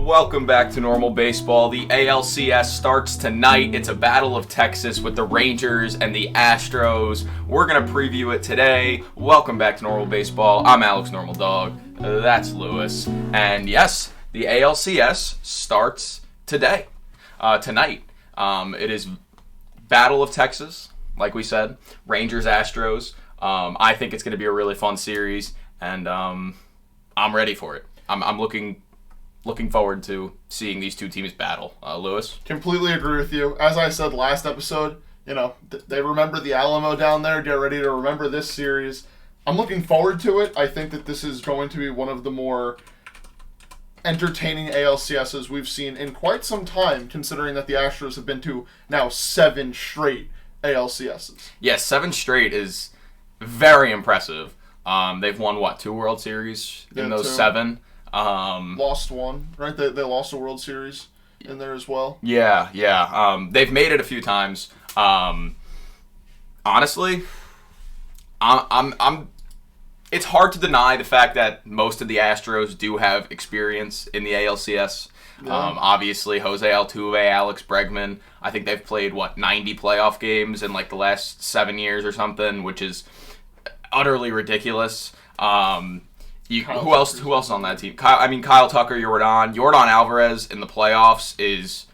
Welcome back to normal baseball. The ALCS starts tonight. It's a battle of Texas with the Rangers and the Astros. We're going to preview it today. Welcome back to normal baseball. I'm Alex Normal Dog. That's Lewis. And yes, the ALCS starts tonight. It is Battle of Texas, like we said. Rangers, Astros. I think it's going to be a really fun series, and I'm ready for it. I'm looking forward to seeing these two teams battle. Lewis? Completely agree with you. As I said last episode, they remember the Alamo down there. Get ready to remember this series. I'm looking forward to it. I think that this is going to be one of the more entertaining ALCSs we've seen in quite some time, considering that the Astros have been to now 7 straight ALCSs. Yes, 7 straight is very impressive. They've won, 2 World Series in those 2. 7? Lost one, right? They lost a World Series in there as well. Yeah. They've made it a few times. Honestly, it's hard to deny the fact that most of the Astros do have experience in the ALCS. Yeah. Obviously, Jose Altuve, Alex Bregman. I think they've played 90 playoff games in the last 7 years or something, which is utterly ridiculous. Who else on that team? Kyle Tucker, Yordan Alvarez in the playoffs is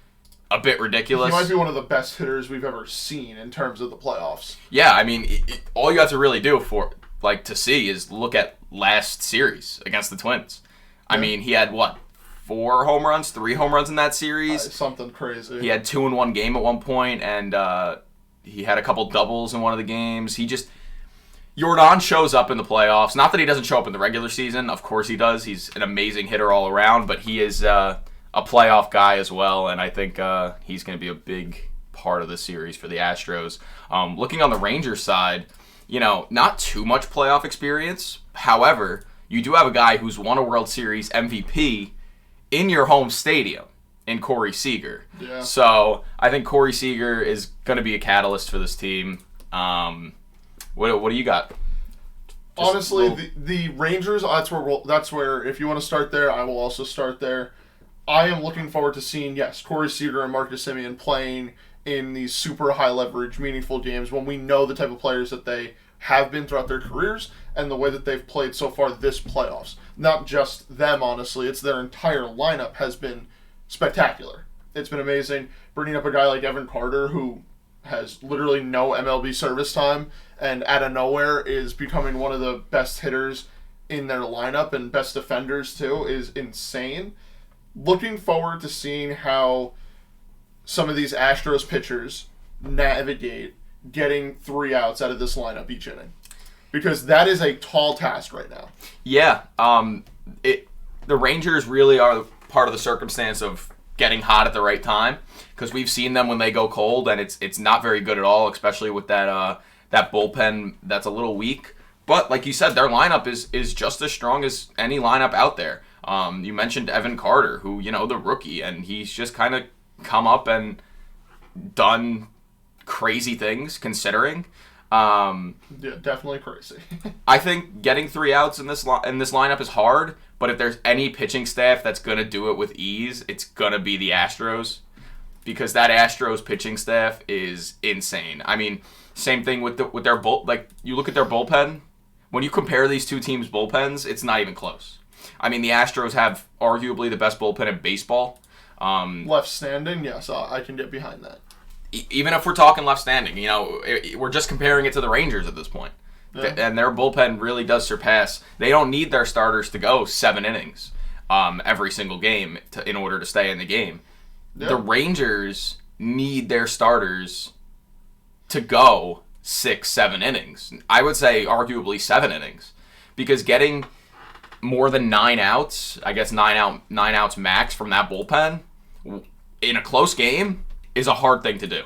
a bit ridiculous. He might be one of the best hitters we've ever seen in terms of the playoffs. Yeah, all you have to really do to see is look at last series against the Twins. Yeah. He had 4 home runs, 3 home runs in that series. Something crazy. He had 2 in one game at one point, and he had a couple doubles in one of the games. Yordan shows up in the playoffs. Not that he doesn't show up in the regular season. Of course he does. He's an amazing hitter all around, but he is a playoff guy as well, and I think he's going to be a big part of the series for the Astros. Looking on the Rangers side, not too much playoff experience. However, you do have a guy who's won a World Series MVP in your home stadium in Corey Seager. Yeah. So I think Corey Seager is going to be a catalyst for this team. What do you got? Honestly, the Rangers, that's where if you want to start there, I will also start there. I am looking forward to seeing, Corey Seager and Marcus Semien playing in these super high leverage, meaningful games when we know the type of players that they have been throughout their careers and the way that they've played so far this playoffs. Not just them, honestly. It's their entire lineup has been spectacular. It's been amazing. Bringing up a guy like Evan Carter, who has literally no MLB service time and out of nowhere is becoming one of the best hitters in their lineup and best defenders too, is insane. Looking forward to seeing how some of these Astros pitchers navigate getting 3 outs out of this lineup each inning. Because that is a tall task right now. Yeah. The Rangers really are part of the circumstance of getting hot at the right time, because we've seen them when they go cold, and it's not very good at all, especially with that bullpen that's a little weak. But like you said, their lineup is just as strong as any lineup out there. You mentioned Evan Carter, who, the rookie, and he's just kind of come up and done crazy things considering. Yeah, definitely crazy. I think getting 3 outs in this lineup is hard, but if there's any pitching staff that's going to do it with ease, it's going to be the Astros, because that Astros pitching staff is insane. Same thing with their you look at their bullpen. When you compare these two teams' bullpens, it's not even close. The Astros have arguably the best bullpen in baseball. Left standing, yes, I can get behind that. Even if we're talking left standing, we're just comparing it to the Rangers at this point. Yeah. And their bullpen really does surpass. They don't need their starters to go 7 innings every single game in order to stay in the game. Yeah. The Rangers need their starters to go 6-7 innings. I would say arguably 7 innings, because getting more than 9 outs, I guess 9 outs max from that bullpen in a close game is a hard thing to do,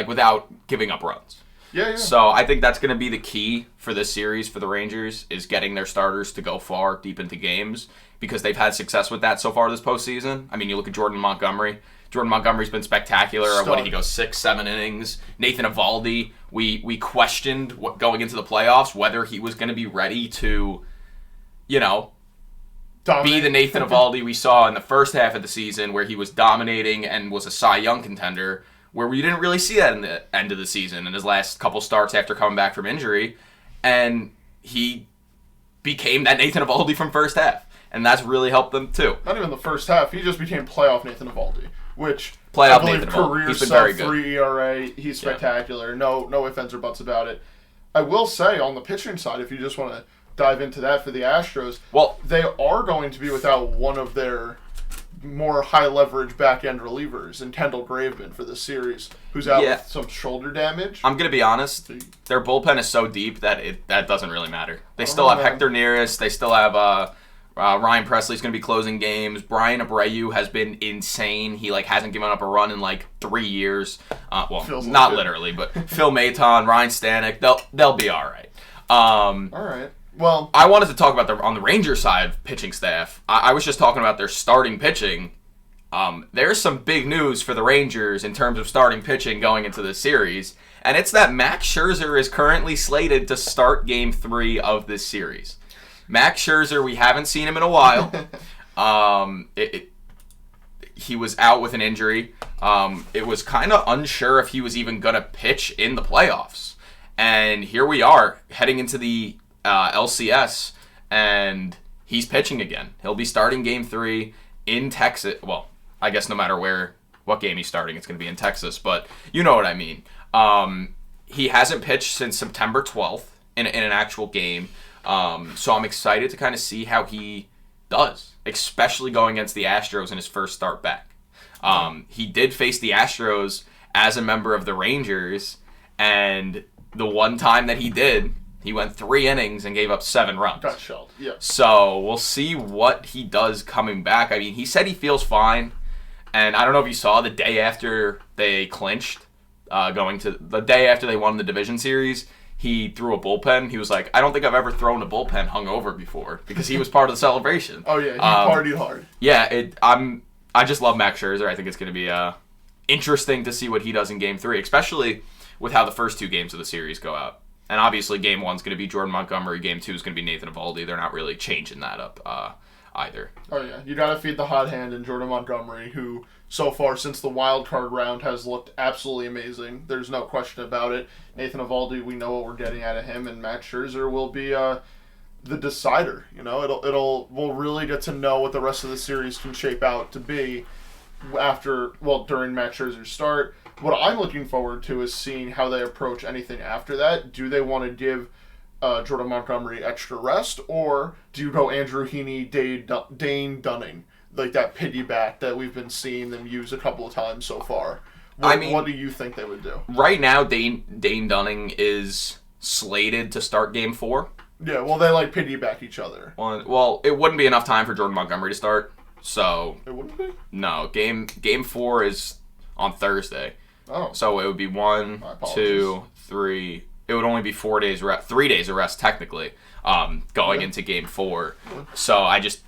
without giving up runs. Yeah. So I think that's going to be the key for this series for the Rangers, is getting their starters to go far deep into games, because they've had success with that so far this postseason. You look at Jordan Montgomery. Jordan Montgomery's been spectacular. What did he go, 6-7 innings? Nathan Eovaldi, we questioned going into the playoffs whether he was going to be ready to, be the Nathan Eovaldi we saw in the first half of the season, where he was dominating and was a Cy Young contender, where we didn't really see that in the end of the season in his last couple starts after coming back from injury. And he became that Nathan Eovaldi from first half. And that's really helped them, too. Not even the first half. He just became playoff Nathan Eovaldi, which playoff I believe Nathan Eovaldi. career He's been very good. sub-3 ERA. He's spectacular. Yeah. No ifs, ands, or buts about it. I will say, on the pitching side, if you just want to dive into that for the Astros, well, they are going to be without one of their more high-leverage back-end relievers in Kendall Graveman for this series, who's out with some shoulder damage. I'm going to be honest. Their bullpen is so deep that that doesn't really matter. They still have Hector Neris. They still have Ryan Presley's going to be closing games. Brian Abreu has been insane. He hasn't given up a run in 3 years. Not literally, but Phil Maton, Ryan Stanek, they'll be all right. All right. Well, I wanted to talk about on the Rangers side pitching staff. I was just talking about their starting pitching. There's some big news for the Rangers in terms of starting pitching going into this series, and it's that Max Scherzer is currently slated to start Game 3 of this series. Max Scherzer, we haven't seen him in a while. He was out with an injury. It was kind of unsure if he was even going to pitch in the playoffs. And here we are, heading into the LCS, and he's pitching again. He'll be starting Game 3 in Texas. Well, I guess no matter what game he's starting, it's going to be in Texas, but you know what I mean. He hasn't pitched since September 12th in an actual game, so I'm excited to kind of see how he does, especially going against the Astros in his first start back. He did face the Astros as a member of the Rangers, and the one time that he did, he went 3 innings and gave up 7 runs. Got shelled, yeah. So we'll see what he does coming back. I mean, he said he feels fine. And I don't know if you saw the day after they clinched, the day after they won the division series, he threw a bullpen. He was like, I don't think I've ever thrown a bullpen hungover before, because he was part of the celebration. Oh, yeah, he partied hard. Yeah, I just love Max Scherzer. I think it's going to be interesting to see what he does in Game 3, especially with how the first 2 games of the series go out. And obviously, Game 1's going to be Jordan Montgomery. Game 2 is going to be Nathan Eovaldi. They're not really changing that up either. Oh, yeah. You got to feed the hot hand in Jordan Montgomery, who so far since the wild card round has looked absolutely amazing. There's no question about it. Nathan Eovaldi, we know what we're getting out of him, and Max Scherzer will be the decider. You know, we'll really get to know what the rest of the series can shape out to be during Max Scherzer's start. What I'm looking forward to is seeing how they approach anything after that. Do they want to give Jordan Montgomery extra rest, or do you go Andrew Heaney, Dane Dunning, like that piggyback that we've been seeing them use a couple of times so far? What do you think they would do? Right now, Dane Dunning is slated to start Game 4. Yeah, well, they piggyback each other. Well, it wouldn't be enough time for Jordan Montgomery to start, so... It wouldn't be? No, Game 4 is on Thursday. Oh. So it would be 1, 2, 3... It would only be 4 days rest, 3 days of rest technically, going into Game 4. Yeah. So I just,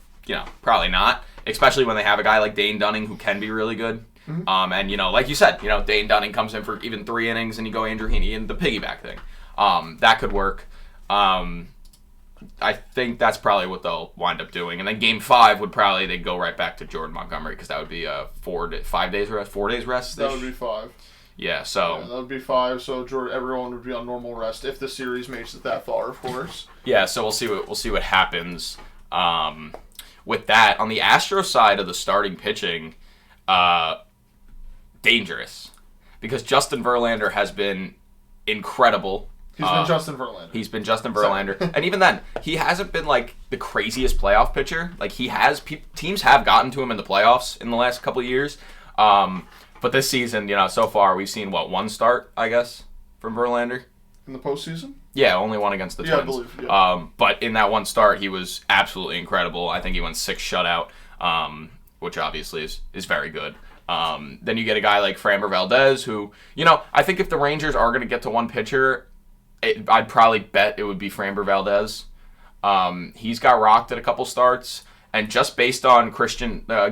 probably not, especially when they have a guy like Dane Dunning who can be really good. Mm-hmm. And like you said, Dane Dunning comes in for even 3 innings, and you go Andrew Heaney and the piggyback thing. That could work. I think that's probably what they'll wind up doing. And then Game 5 they'd go right back to Jordan Montgomery, because that would be 4 days rest, 4 days rest. That would be 5. Yeah, so... Yeah, that would be 5, so everyone would be on normal rest, if the series makes it that far, of course. Yeah, so we'll see what happens with that. On the Astros side of the starting pitching, dangerous. Because Justin Verlander has been incredible. He's been Justin Verlander. He's been Justin Verlander. And even then, he hasn't been, the craziest playoff pitcher. Teams have gotten to him in the playoffs in the last couple of years. But this season, so far we've seen, 1 start, I guess, from Verlander? In the postseason? Yeah, only 1 against the Twins. I believe, yeah. But in that 1 start, he was absolutely incredible. I think he went 6 shutout, which obviously is very good. Then you get a guy like Framber Valdez, who, I think if the Rangers are going to get to 1 pitcher, I'd probably bet it would be Framber Valdez. He's got rocked at a couple starts, and just based on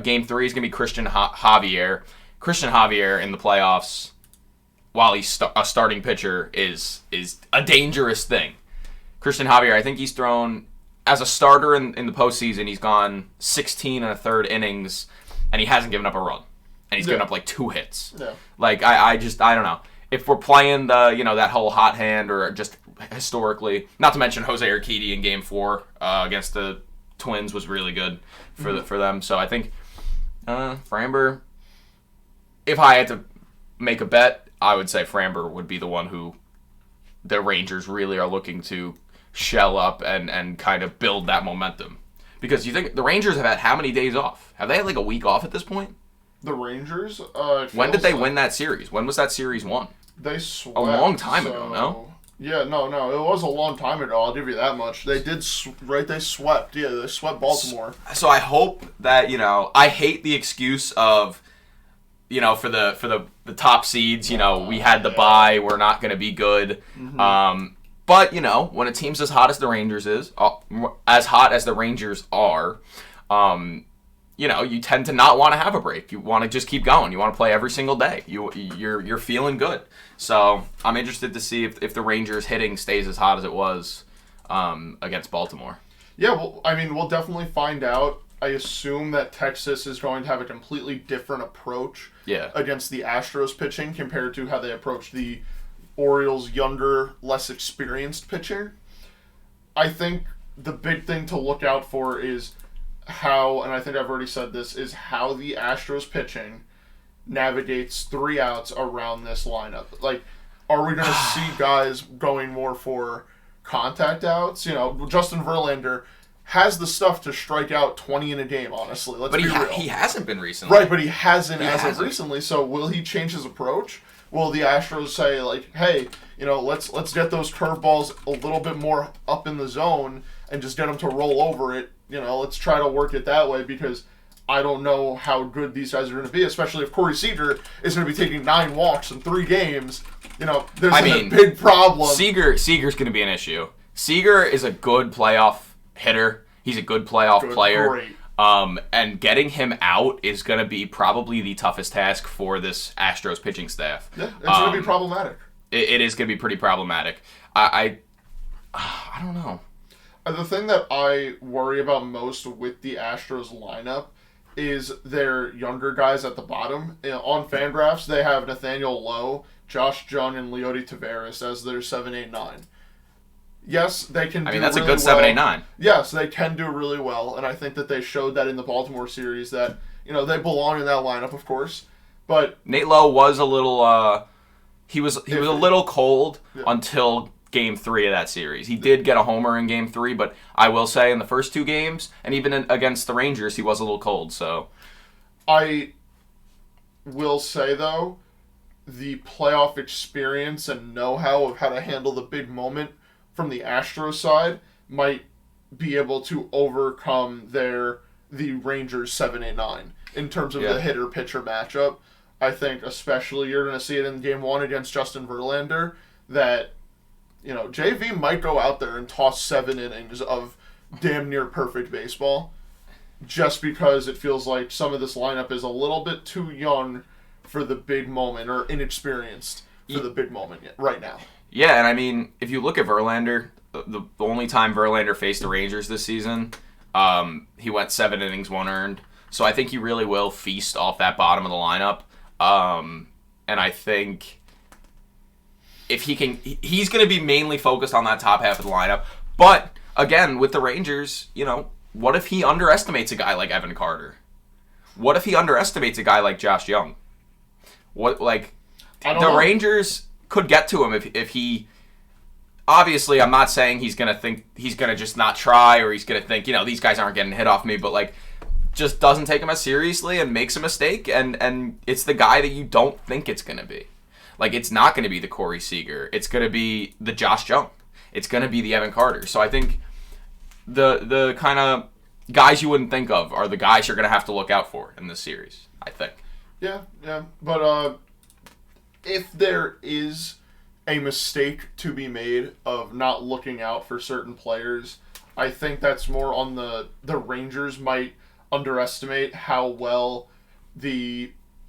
Game 3 is going to be Christian Javier. Christian Javier in the playoffs, while he's a starting pitcher, is a dangerous thing. Christian Javier, I think he's thrown as a starter in the postseason, he's gone 16 and a third innings, and he hasn't given up a run. And he's given up like 2 hits. Yeah. Like, I don't know. If we're playing that whole hot hand, or just historically, not to mention Jose Urquidy in Game 4 against the Twins was really good for them. So I think Framber, if I had to make a bet, I would say Framber would be the one who the Rangers really are looking to shell up and kind of build that momentum. Because you think the Rangers have had how many days off? Have they had like a week off at this point? The Rangers? When did they win that series? When was that series won? They swept. A long time ago, no? Yeah, no. It was a long time ago. I'll give you that much. They did, right? They swept. Yeah, they swept Baltimore. So I hope that, I hate the excuse of, for the top seeds, we had the bye, we're not going to be good. Mm-hmm. But, when a team's as hot as the Rangers as hot as the Rangers are, you tend to not want to have a break. You want to just keep going. You want to play every single day. You're feeling good. So I'm interested to see if the Rangers hitting stays as hot as it was against Baltimore. Yeah, well, I mean, we'll definitely find out. I assume that Texas is going to have a completely different approach against the Astros pitching compared to how they approached the Orioles' younger, less experienced pitcher. I think the big thing to look out for is how, and I think I've already said this, is how the Astros pitching navigates 3 outs around this lineup. Like, are we going to see guys going more for contact outs? Justin Verlander has the stuff to strike out 20 in a game, honestly. Let's be real. He hasn't been recently. Right, but he hasn't of recently, so will he change his approach? Will the Astros say, like, hey, let's get those curveballs a little bit more up in the zone and just get them to roll over it? Let's try to work it that way, because I don't know how good these guys are going to be, especially if Corey Seager is going to be taking 9 walks in 3 games. There's a big problem. Seager's going to be an issue. Seager is a good playoff hitter. He's a good playoff player. Great. And getting him out is going to be probably the toughest task for this Astros pitching staff. Yeah, it's going to be problematic. It is going to be pretty problematic. I don't know. The thing that I worry about most with the Astros lineup is their younger guys at the bottom. On Fangraphs, they have Nathaniel Lowe, Josh Jung, and Leody Taveras as their 7, 8, 9. Yes, they can do that's really a good 7, 8, 9. Yes, they can do really well, and I think that they showed that in the Baltimore series that, they belong in that lineup, of course. But Nate Lowe was a little he was a little cold until Game 3 of that series. He did get a homer in Game 3, but I will say in the first 2 games, and even against the Rangers, he was a little cold. So I will say, though, the playoff experience and know-how of how to handle the big moment from the Astros side might be able to overcome the Rangers 7, 8, 9 in terms of the hitter-pitcher matchup. I think especially you're going to see it in Game 1 against Justin Verlander that, JV might go out there and toss 7 innings of damn near perfect baseball just because it feels like some of this lineup is a little bit too young for the big moment, or inexperienced for the big moment right now. Yeah, and I mean, if you look at Verlander, the only time Verlander faced the Rangers this season, he went 7 innings, 1 earned. So I think he really will feast off that bottom of the lineup. And I think if he can, he's going to be mainly focused on that top half of the lineup. But again, with the Rangers, what if he underestimates a guy like Evan Carter? What if he underestimates a guy like Josh Jung? Rangers could get to him if he. Obviously, I'm not saying he's gonna just not try, or he's gonna think, these guys aren't getting hit off me, but just doesn't take him as seriously and makes a mistake, and it's the guy that you don't think it's gonna be. It's not gonna be the Corey Seager. It's gonna be the Josh Jung. It's gonna be the Evan Carter. So I think the kind of guys you wouldn't think of are the guys you're gonna have to look out for in this series, I think. Yeah. But if there is a mistake to be made of not looking out for certain players, I think that's more on the Rangers might underestimate how well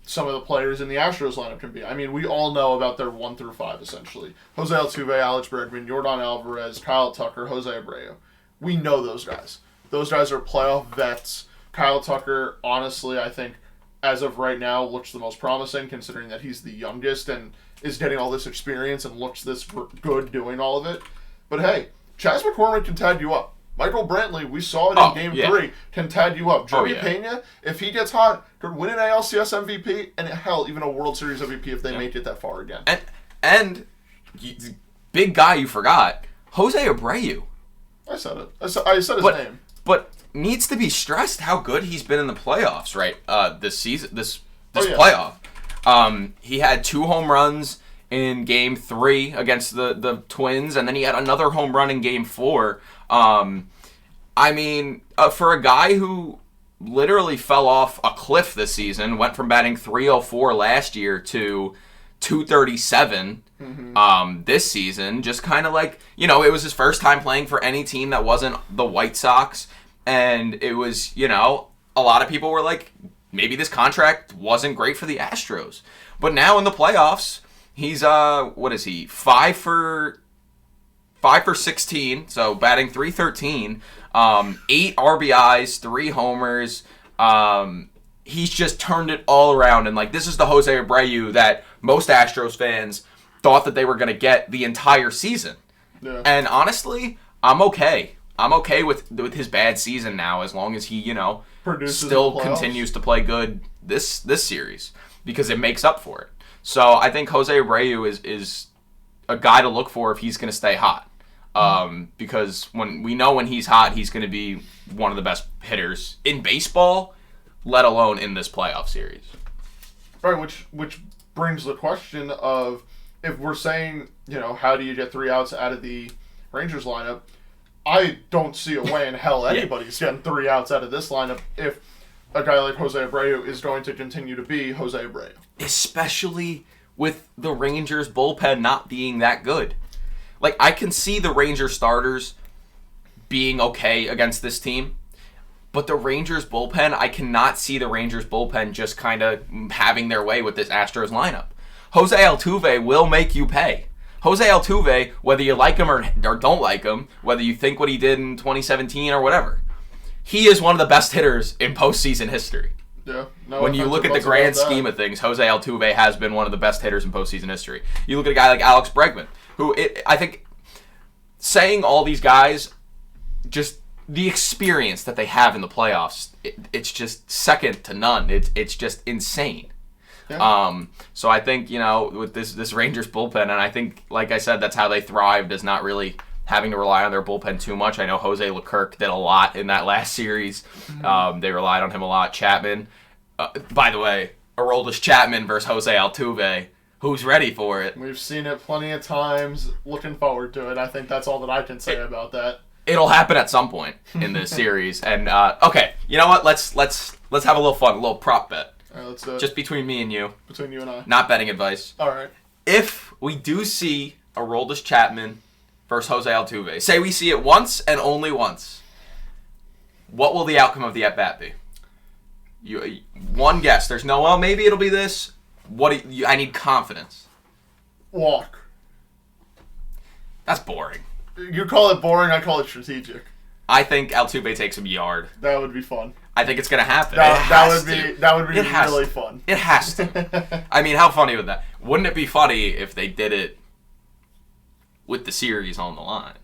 some of the players in the Astros lineup can be. I mean, we all know about their 1 through 5, essentially. Jose Altuve, Alex Bregman, Yordan Alvarez, Kyle Tucker, Jose Abreu. We know those guys. Those guys are playoff vets. Kyle Tucker, honestly, I think, as of right now, looks the most promising, considering that he's the youngest and is getting all this experience and looks this good doing all of it. But hey, Chas McCormick can tag you up. Michael Brantley, we saw it in Game 3, can tag you up. Joey Pena, if he gets hot, could win an ALCS MVP and, hell, even a World Series MVP if they make it that far again. And big guy you forgot, Jose Abreu. I said it. I said his name. But needs to be stressed how good he's been in the playoffs, right? This season, this playoff. He had 2 home runs in Game 3 against the Twins, and then he had another home run in Game 4. I mean, for a guy who literally fell off a cliff this season, went from batting .304 last year to .237 this season, just kind of like, it was his first time playing for any team that wasn't the White Sox, and it was, a lot of people were like, maybe this contract wasn't great for the Astros. But now in the playoffs, he's, 5 for 16, so batting .313, 8 RBIs, 3 homers. He's just turned it all around, and this is the Jose Abreu that most Astros fans thought that they were going to get the entire season. Yeah. And honestly, I'm okay. I'm okay with his bad season now, as long as he, still continues to play good this series, because it makes up for it. So I think Jose Abreu is a guy to look for if he's going to stay hot. Because when he's hot, he's going to be one of the best hitters in baseball, let alone in this playoff series. Right, which brings the question of, if we're saying, how do you get 3 outs out of the Rangers lineup? I don't see a way in hell anybody's getting 3 outs out of this lineup if a guy like Jose Abreu is going to continue to be Jose Abreu. Especially with the Rangers bullpen not being that good. I can see the Rangers starters being okay against this team, but the Rangers bullpen, I cannot see the Rangers bullpen just kind of having their way with this Astros lineup. Jose Altuve will make you pay. Jose Altuve, whether you like him or don't like him, whether you think what he did in 2017 or whatever, he is one of the best hitters in postseason history. Yeah. When you look at the grand scheme of things, Jose Altuve has been one of the best hitters in postseason history. You look at a guy like Alex Bregman, who I think saying all these guys, just the experience that they have in the playoffs, it's just second to none. It's just insane. Yeah. So I think, with this Rangers bullpen, and I think, like I said, that's how they thrived, is not really having to rely on their bullpen too much. I know Jose Leclerc did a lot in that last series. Mm-hmm. They relied on him a lot. Chapman, by the way, Aroldis Chapman versus Jose Altuve. Who's ready for it? We've seen it plenty of times. Looking forward to it. I think that's all that I can say about that. It'll happen at some point in this series. And okay, you know what? Let's have a little fun, a little prop bet. All right, let's do it. Just between me and you. Between you and I. Not betting advice. All right. If we do see Aroldis Chapman versus Jose Altuve, say we see it once and only once, what will the outcome of the at-bat be? One guess. There's no, well, maybe it'll be this. I need confidence. Walk. That's boring. You call it boring, I call it strategic. I think Altuve takes him yard. That would be fun. I think it's going to happen. That would be really fun. It has to. I mean, how funny would that? Wouldn't it be funny if they did it with the series on the line?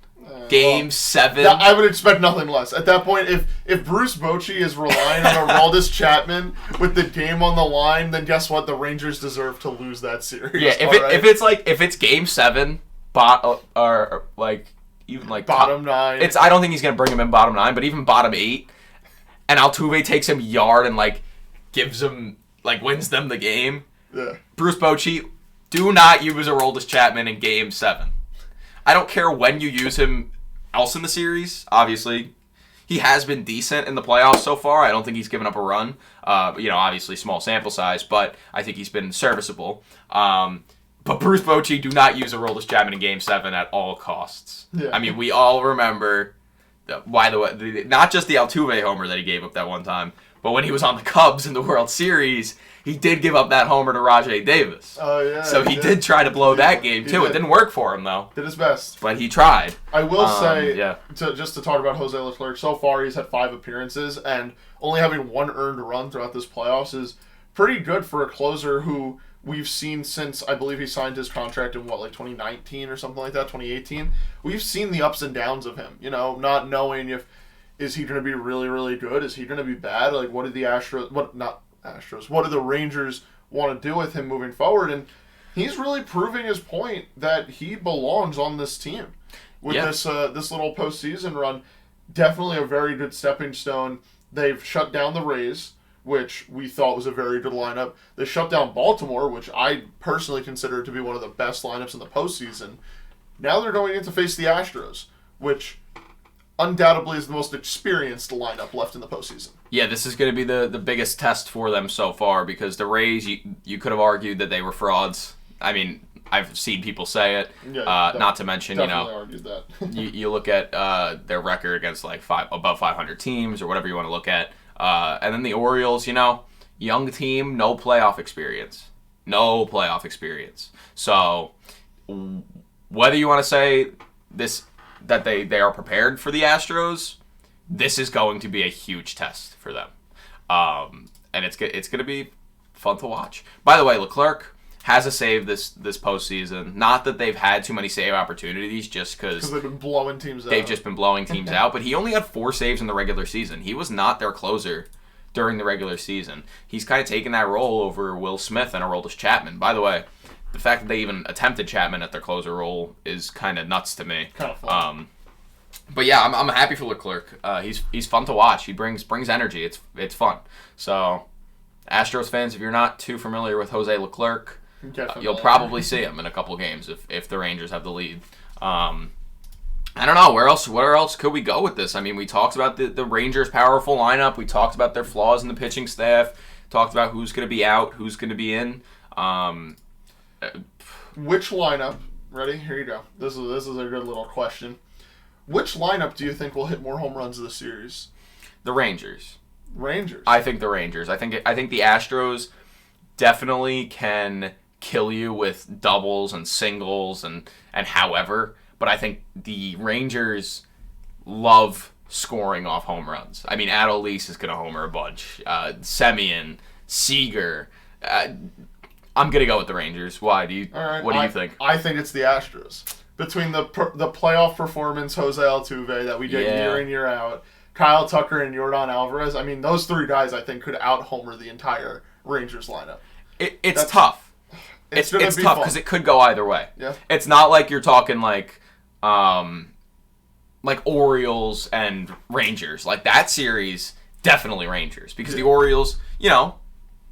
Game 7. I would expect nothing less. At that point, if Bruce Bochy is relying on Aroldis Chapman with the game on the line, then guess what? The Rangers deserve to lose that series. Yeah, if it's Game 7, bottom 9. I don't think he's gonna bring him in bottom 9, but even bottom 8, and Altuve takes him yard and gives him wins them the game. Yeah. Bruce Bochy, do not use Aroldis Chapman in Game 7. I don't care when you use him else in the series. Obviously, he has been decent in the playoffs so far. I don't think he's given up a run. Obviously small sample size, but I think he's been serviceable. But Bruce Bochy, do not use Aroldis Chapman in Game 7 at all costs. Yeah. I mean, we all remember, by the way, not just the Altuve homer that he gave up that one time, But when he was on the Cubs in the World Series, he did give up that homer to Rajai Davis. Oh, yeah. So he did try to blow that game, too. It didn't work for him, though. Did his best. But he tried. I will say, just to talk about Jose Leclerc, so far he's had 5 appearances, and only having 1 earned run throughout this playoffs is pretty good for a closer who we've seen since, I believe he signed his contract in, 2019 or something like that, 2018? We've seen the ups and downs of him, not knowing if, is he going to be really, really good? Is he going to be bad? Like, what do the Rangers want to do with him moving forward? And he's really proving his point that he belongs on this team. With this little postseason run, definitely a very good stepping stone. They've shut down the Rays, which we thought was a very good lineup. They shut down Baltimore, which I personally consider to be one of the best lineups in the postseason. Now they're going in to face the Astros, which undoubtedly is the most experienced lineup left in the postseason. Yeah, this is going to be the biggest test for them so far because the Rays, you could have argued that they were frauds. I mean, I've seen people say it. Yeah, not to mention, argued that. you look at their record against above 500 teams or whatever you want to look at. And then the Orioles, young team, no playoff experience. So whether you want to say that they are prepared for the Astros, this is going to be a huge test for them. And it's going to be fun to watch. By the way, Leclerc has a save this postseason. Not that they've had too many save opportunities, just because they've been blowing teams out. They've just been blowing teams out. But he only had 4 saves in the regular season. He was not their closer during the regular season. He's kind of taken that role over Will Smith and Aroldis Chapman. By the way, the fact that they even attempted Chapman at their closer role is kind of nuts to me. Kind of fun. But yeah, I'm happy for Leclerc. He's fun to watch. He brings energy. It's fun. So, Astros fans, if you're not too familiar with Jose Leclerc, you'll probably see him in a couple games if the Rangers have the lead. I don't know where else could we go with this. I mean, we talked about the Rangers' powerful lineup. We talked about their flaws in the pitching staff. Talked about who's going to be out, who's going to be in. Which lineup? Ready? Here you go. This is a good little question. Which lineup do you think will hit more home runs this series? The Rangers. Rangers. I think the Rangers. I think the Astros definitely can kill you with doubles and singles and however, but I think the Rangers love scoring off home runs. I mean, Adolis is going to homer a bunch. Semien, Seager. I'm going to go with the Rangers. Why? What do you think? I think it's the Astros. Between the playoff performance, Jose Altuve, that we get year in, year out, Kyle Tucker and Yordan Alvarez, I mean, those 3 guys, I think, could out-homer the entire Rangers lineup. It's tough. It's tough because it could go either way. Yeah. It's not like you're talking like Orioles and Rangers. Like that series, definitely Rangers. Because the Orioles,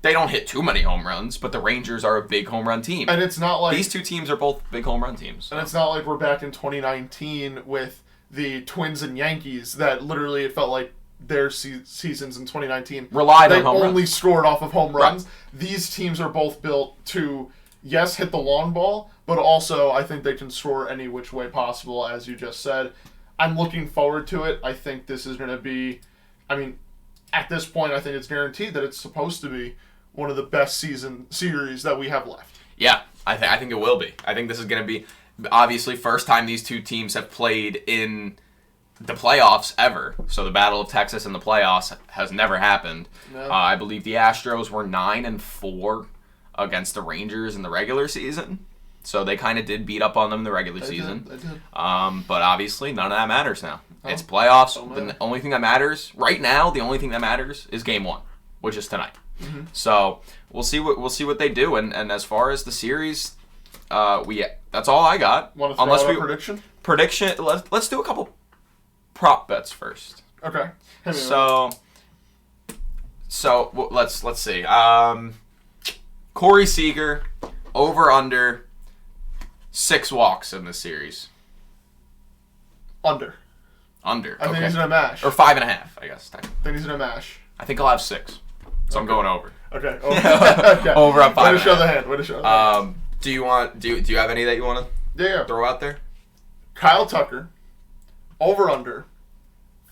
they don't hit too many home runs, but the Rangers are a big home run team. And it's not like... These 2 teams are both big home run teams. So. And it's not like we're back in 2019 with the Twins and Yankees that literally it felt like their seasons in 2019 relied on home runs. They only scored off of home runs. Right. These teams are both built to, yes, hit the long ball, but also I think they can score any which way possible, as you just said. I'm looking forward to it. I think this is going to be... I mean, at this point, I think it's guaranteed that it's supposed to be one of the best series that we have left. Yeah, I think it will be. I think this is going to be, obviously, first time these 2 teams have played in the playoffs ever. So the Battle of Texas in the playoffs has never happened. No. I believe the Astros were 9-4 against the Rangers in the regular season. So they kind of did beat up on them in the regular season. They did. But obviously, none of that matters now. It's playoffs. The only thing that matters right now, is Game 1, which is tonight. Mm-hmm. So we'll see what they do. And as far as the series, that's all I got. Want to throw out a prediction? Prediction. Let's do a couple prop bets first. Okay. So let's see. Corey Seager over under 6 walks in this series. Under. I think he's gonna mash. Or 5.5, I guess. I think he's gonna mash. I think I'll have 6. So I'm going over. Okay. Okay. Over on 5. Way to show the hand. Do you have any that you want to throw out there? Kyle Tucker, over under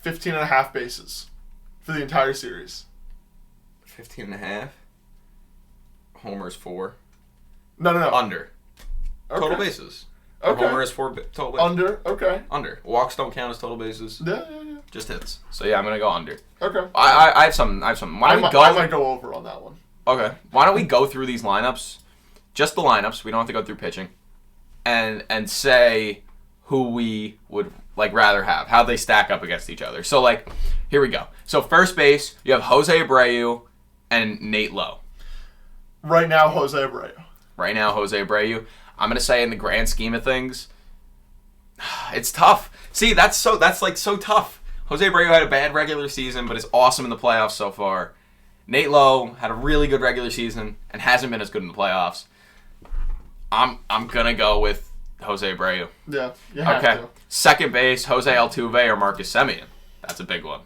15.5 bases for the entire series. 15.5. Homers 4. No. Under. Okay. Total bases. Okay. Homer is 4 total bases. Under. Okay. Under. Walks don't count as total bases. Yeah. Just hits. So yeah, I'm gonna go under. Okay. I have some. Why don't we go? I might go over on that one. Okay. Why don't we go through these lineups? Just the lineups. We don't have to go through pitching. And say who we would rather have, how they stack up against each other. So here we go. So first base, you have Jose Abreu and Nate Lowe. Right now, Jose Abreu. I'm gonna say in the grand scheme of things, it's tough. See, that's so tough. Jose Abreu had a bad regular season, but is awesome in the playoffs so far. Nate Lowe had a really good regular season and hasn't been as good in the playoffs. I'm gonna go with Jose Abreu. Yeah, you have to. Second base, Jose Altuve or Marcus Semien. That's a big one.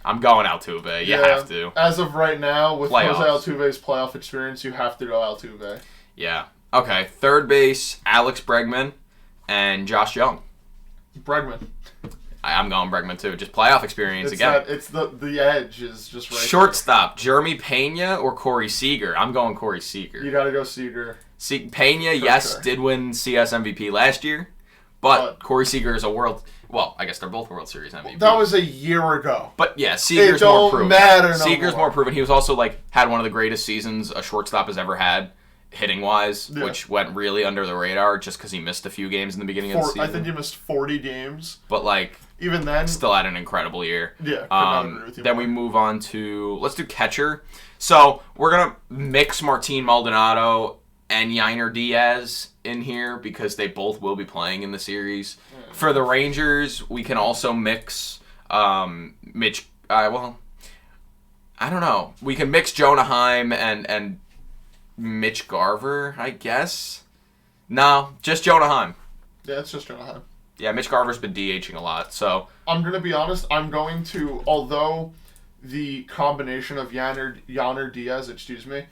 I'm going Altuve. You have to. As of right now, with Playoffs. Jose Altuve's playoff experience, you have to go Altuve. Yeah. Okay. Third base, Alex Bregman and Josh Young. Bregman. I'm going Bregman too. Just playoff experience again. It's the edge is just right. Shortstop, Jeremy Pena or Corey Seager. I'm going Corey Seager. You got to go Seager. Pena, yes, did win CS MVP last year, but Corey Seager is I guess they're both World Series MVP. That was a year ago. But yeah, Seager's more proven. Seager's more proven. He was also had one of the greatest seasons a shortstop has ever had, hitting wise, which went really under the radar just because he missed a few games in the beginning of the season. I think he missed 40 games. But even then, still had an incredible year. Yeah. Could not agree with you then more. we move on to let's do catcher. So we're gonna mix Martin Maldonado and Yainer Diaz in here because they both will be playing in the series. For the Rangers, we can also mix Mitch. I don't know. We can mix Jonah Heim and Mitch Garver, I guess. No, just Jonah Heim. Yeah, it's just Jonah Heim. Yeah, Mitch Garver's been DHing a lot, so I'm gonna be honest. Although the combination of Yainer Diaz,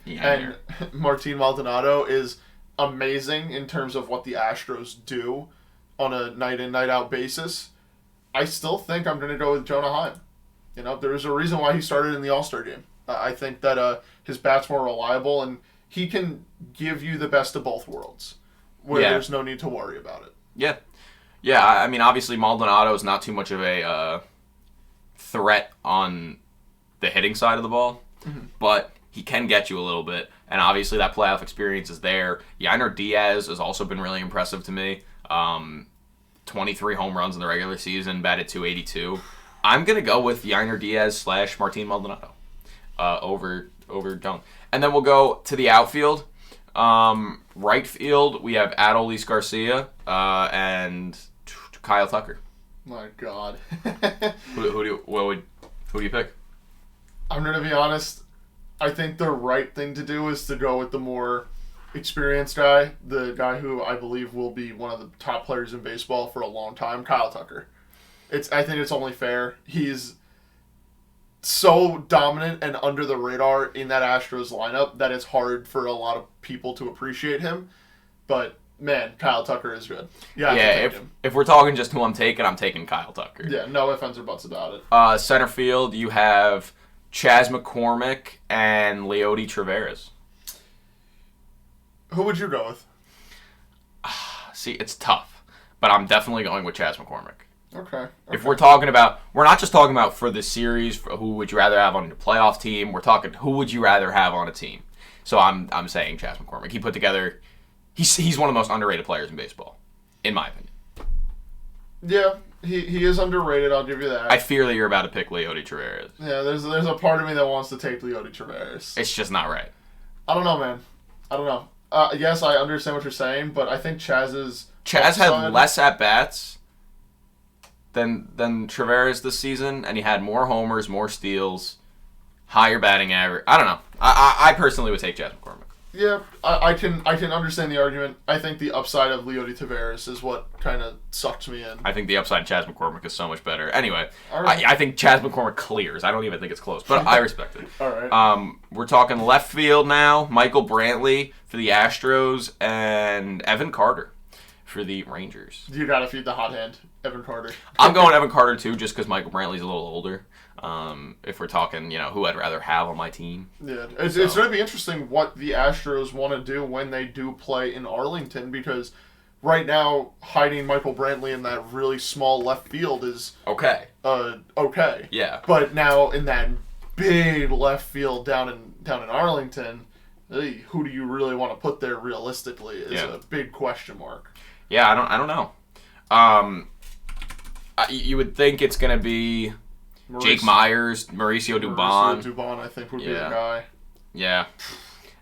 and Martin Maldonado is amazing in terms of what the Astros do on a night-in, night-out basis, I still think I'm going to go with Jonah Heim. There is a reason why he started in the All-Star game. I think that his bat's more reliable, and he can give you the best of both worlds, where there's no need to worry about it. Yeah. Yeah, I mean, obviously Maldonado is not too much of a threat on the hitting side of the ball, but he can get you a little bit, and obviously that playoff experience is there. Yainer Diaz has also been really impressive to me. 23 home runs in the regular season, batted .282. I'm going to go with Yainer Diaz / Martin Maldonado over Young. And then we'll go to the outfield. Right field, we have Adolis Garcia and Kyle Tucker. My God. Who do you pick? I'm going to be honest. I think the right thing to do is to go with the more experienced guy, the guy who I believe will be one of the top players in baseball for a long time, Kyle Tucker. I think it's only fair. He's so dominant and under the radar in that Astros lineup that it's hard for a lot of people to appreciate him. But man, Kyle Tucker is good. Yeah, if we're talking just who I'm taking Kyle Tucker. Yeah, no ifs, ands, or buts about it. Center field, you have Chas McCormick and Leody Taveras. Who would you go with? See, it's tough, but I'm definitely going with Chas McCormick. Okay. If we're talking about, we're not just talking about for the series, who would you rather have on your playoff team. We're talking who would you rather have on a team. So I'm saying Chas McCormick. He put together, he's one of the most underrated players in baseball, in my opinion. Yeah, he is underrated. I'll give you that. I fear that you're about to pick Leody Taveras. Yeah, there's a part of me that wants to take Leody Taveras. It's just not right. I don't know, man. I don't know. Yes, I understand what you're saying, but I think Chas had less at bats than Taveras this season, and he had more homers, more steals, higher batting average. I don't know. I personally would take Chas McCormick. Yeah, I can understand the argument. I think the upside of Leody Taveras is what kind of sucked me in. I think the upside of Chas McCormick is so much better. Anyway, right. I think Chas McCormick clears. I don't even think it's close, but I respect it. All right. We're talking left field now. Michael Brantley for the Astros and Evan Carter for the Rangers. You got to feed the hot hand, Evan Carter. I'm going Evan Carter too, just because Michael Brantley's a little older. If we're talking, who I'd rather have on my team. Yeah, it's going to be interesting what the Astros want to do when they do play in Arlington, because right now hiding Michael Brantley in that really small left field is okay. Okay. Yeah. But now in that big left field down in Arlington, who do you really want to put there realistically is a big question mark. Yeah, I don't know. You would think it's going to be Jake Myers, Mauricio Dubon. Mauricio Dubon, I think, would be the guy. Yeah.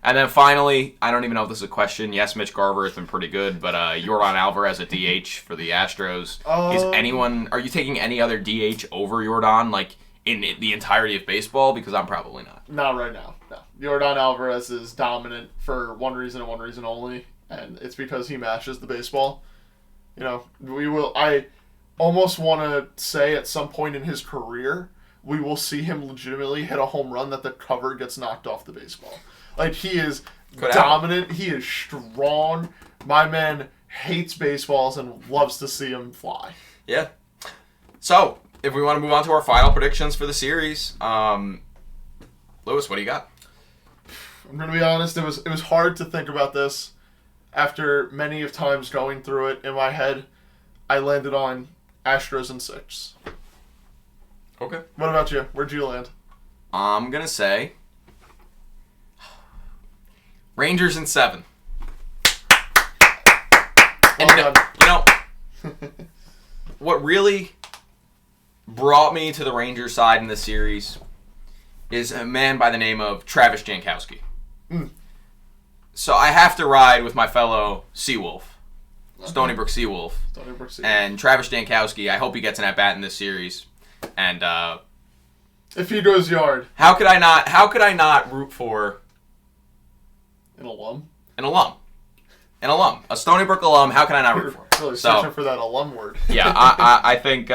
And then finally, I don't even know if this is a question. Yes, Mitch Garver has been pretty good, but Yordan Alvarez at DH for the Astros. Are you taking any other DH over Yordan, like, in the entirety of baseball? Because I'm probably not. Not right now, no. Yordan Alvarez is dominant for one reason and one reason only, and it's because he matches the baseball. I almost want to say at some point in his career, we will see him legitimately hit a home run that the cover gets knocked off the baseball. Like, he is dominant. He is strong. My man hates baseballs and loves to see him fly. Yeah. So, if we want to move on to our final predictions for the series, Lewis, what do you got? I'm going to be honest. It was hard to think about this. After many of times going through it in my head, I landed on Astros in 6. Okay. What about you? Where'd you land? I'm going to say Rangers in 7. And what really brought me to the Rangers side in this series is a man by the name of Travis Jankowski. So I have to ride with my fellow Seawolf, Stony Brook Seawolf. And Travis Jankowski, I hope he gets an at-bat in this series. And if he goes yard. How could I not root for an alum? A Stony Brook alum. How can I not root for? Really searching for that alum word. Yeah, I think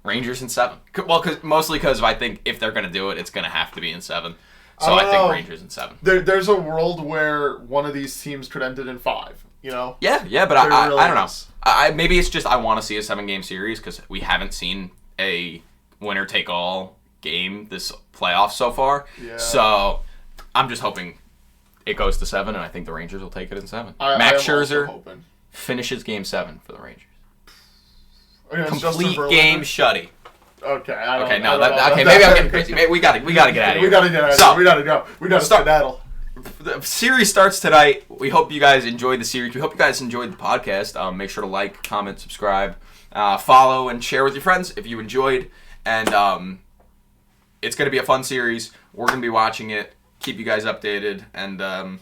Rangers in 7. Well, mostly because I think if they're going to do it, it's going to have to be in 7. So I think Rangers in 7. There's a world where one of these teams could end it in 5. Yeah, but I don't know. Maybe it's just I want to see a 7-game series because we haven't seen a winner-take-all game this playoff so far. Yeah. So I'm just hoping it goes to 7, and I think the Rangers will take it in 7. Max Scherzer finishes Game 7 for the Rangers. Complete game shutty. Okay, maybe I'm getting crazy. Maybe we gotta get out of here. We gotta go. We gotta skedaddle. The series starts tonight. We hope you guys enjoyed the series. We hope you guys enjoyed the podcast. Make sure to like, comment, subscribe, follow, and share with your friends if you enjoyed. And it's gonna be a fun series. We're gonna be watching it. Keep you guys updated. And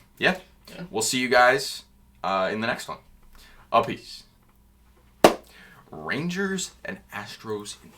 we'll see you guys in the next one. A peace. Rangers and Astros in